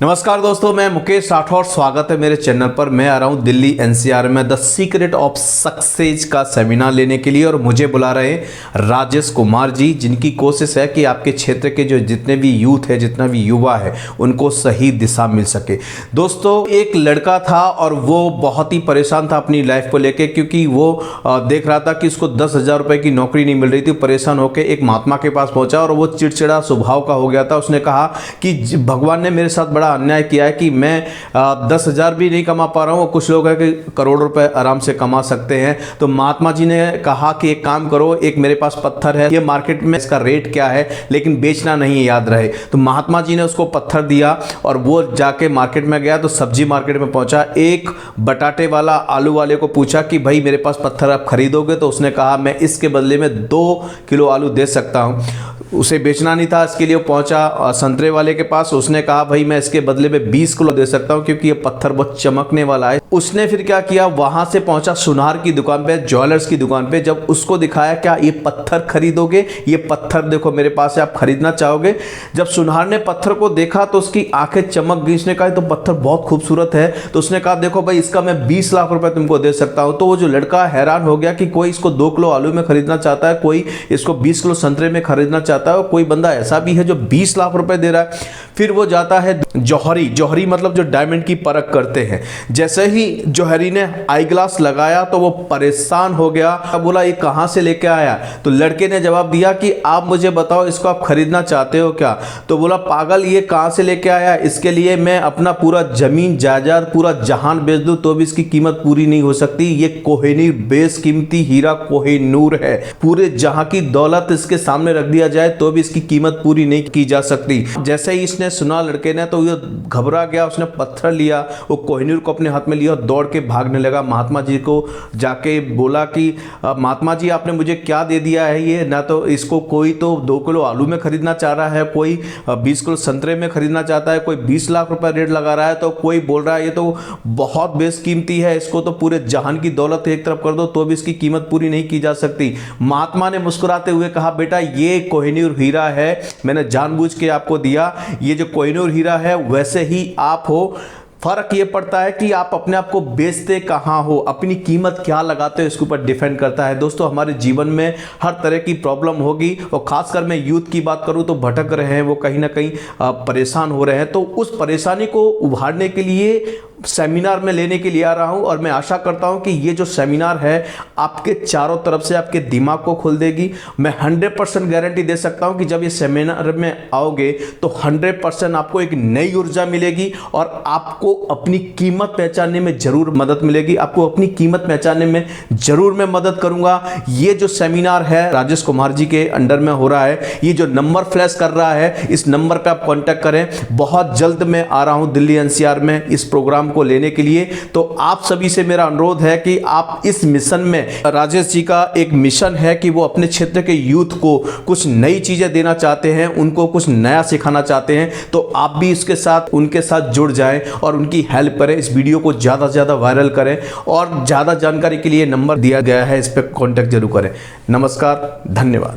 नमस्कार दोस्तों, मैं मुकेश राठौर। स्वागत है मेरे चैनल पर। मैं आ रहा हूँ दिल्ली एनसीआर में द सीक्रेट ऑफ सक्सेस का सेमिनार लेने के लिए और मुझे बुला रहे हैं राजेश कुमार जी, जिनकी कोशिश है कि आपके क्षेत्र के जो जितने भी यूथ है, जितना भी युवा है, उनको सही दिशा मिल सके। दोस्तों, एक लड़का था और वो बहुत ही परेशान था अपनी लाइफ को लेके, क्योंकि वो देख रहा था कि उसको 10,000 रुपये की नौकरी नहीं मिल रही थी। परेशान होकर एक महात्मा के पास पहुंचा और वो चिड़चिड़ा स्वभाव का हो गया था। उसने कहा कि भगवान ने मेरे साथ बड़ा अन्याय किया है कि मैं 10,000 भी नहीं कमा पा रहा हूँ। कुछ लोग हैं कि करोड़ रुपए आराम से कमा सकते हैं। तो महात्मा जी ने कहा कि एक काम करो, एक मेरे पास पत्थर है, ये मार्केट में इसका रेट क्या है, लेकिन बेचना नहीं है, याद रहे। तो महात्मा जी ने उसको पत्थर दिया और वो जाके मार्केट में गया। तो सब्जी मार्केट में पहुंचा, एक बटाटे वाला आलू वाले को पूछा कि भाई मेरे पास पत्थर आप खरीदोगे? तो उसने कहा मैं इसके बदले में 2 किलो आलू दे सकता हूँ। उसे बेचना नहीं था, इसके लिए वो पहुंचा संतरे वाले के पास। उसने कहा भाई मैं इसके बदले में 20 किलो दे सकता हूं, क्योंकि ये पत्थर बहुत चमकने वाला है। उसने फिर क्या किया, वहां से पहुंचा सुनार की दुकान पे, ज्वेलर्स की दुकान पे। जब उसको दिखाया क्या ये पत्थर खरीदोगे, ये पत्थर देखो मेरे पास है, आप खरीदना चाहोगे? जब सुनार ने पत्थर को देखा तो उसकी आंखें चमक गई। उसने कहा तो पत्थर बहुत खूबसूरत है। तो उसने कहा देखो भाई इसका मैं 20 लाख रुपए तुमको दे सकता हूं। तो वो जो लड़का हैरान हो गया कि कोई इसको 2 किलो आलू में खरीदना चाहता है, कोई इसको 20 किलो संतरे में खरीदना चाहता है, कोई बंदा ऐसा भी है जो 20 लाख रुपए दे रहा है। फिर वो जाता है जौहरी। जौहरी मतलब जो डायमंड की परख करते हैं। जैसे ही जौहरी ने आई ग्लास लगाया तो वो परेशान हो गया। बोला ये कहां से लेके आया? तो लड़के ने जवाब दिया कि आप मुझे बताओ, इसको आप खरीदना चाहते हो क्या? तो बोला पागल, ये कहां से लेके आया? इसके लिए मैं अपना पूरा जमीन जायदाद, पूरा जहान बेच दूं तो भी इसकी कीमत पूरी नहीं हो सकती। ये कोहिनूर बेशकीमती हीरा कोहिनूर है। पूरे जहां की दौलत इसके सामने रख दिया जाए तो भी इसकी कीमत पूरी नहीं की जा सकती। जैसे ही इसने सुना लड़के ने तो ये घबरा गया। उसने पत्थर लिया, वो कोहिनूर को अपने हाथ में लिया और दौड़ के भागने लगा। महात्मा जी को जाके बोला कि महात्मा जी आपने मुझे क्या दे दिया है ये? ना तो इसको कोई तो 2 किलो आलू में खरीदना चाह रहा है, कोई 20 किलो संतरे में खरीदना चाहता है, कोई 20 लाख रुपए रेट लगा रहा है, तो कोई बोल रहा है ये तो बहुत बेशकीमती है, इसको तो पूरे जहान की दौलत एक तरफ कर दो तो भी इसकी कीमत पूरी नहीं की जा सकती। महात्मा ने मुस्कुराते हुए कहा बेटा ये कोहिनूर हीरा है, मैंने जानबूझ के आपको दिया। ये जो कोहिनूर हीरा है वैसे ही आप हो। फर्क ये पड़ता है कि आप अपने आप को बेचते कहाँ हो, अपनी कीमत क्या लगाते हो, इसके ऊपर डिपेंड करता है। दोस्तों, हमारे जीवन में हर तरह की प्रॉब्लम होगी और खासकर मैं यूथ की बात करूँ तो भटक रहे हैं, वो कहीं ना कहीं परेशान हो रहे हैं। तो उस परेशानी को उभारने के लिए सेमिनार में लेने के लिए आ रहा हूं और मैं आशा करता हूं कि ये जो सेमिनार है आपके चारों तरफ से आपके दिमाग को खोल देगी। मैं 100% गारंटी दे सकता हूं कि जब ये सेमिनार में आओगे तो 100% आपको एक नई ऊर्जा मिलेगी और आपको अपनी कीमत पहचानने में जरूर मदद मिलेगी। आपको अपनी कीमत पहचानने में जरूर मैं मदद करूंगा। ये जो सेमिनार है राजेश कुमार जी के अंडर में हो रहा है। ये जो नंबर फ्लैश कर रहा है, इस नंबर पर आप कॉन्टैक्ट करें। बहुत जल्द मैं आ रहा हूं दिल्ली एनसीआर में इस प्रोग्राम को लेने के लिए। तो आप सभी से मेरा अनुरोध है कि आप इस मिशन में, राजेश जी का एक मिशन है कि वो अपने क्षेत्र के यूथ को कुछ नई चीजें देना चाहते हैं, उनको कुछ नया सिखाना चाहते हैं। तो आप भी इसके साथ उनके साथ जुड़ जाएं और उनकी हेल्प करें। इस वीडियो को ज्यादा से ज्यादा वायरल करें और ज्यादा जानकारी के लिए नंबर दिया गया है, इस पर कॉन्टैक्ट जरूर करें। नमस्कार, धन्यवाद।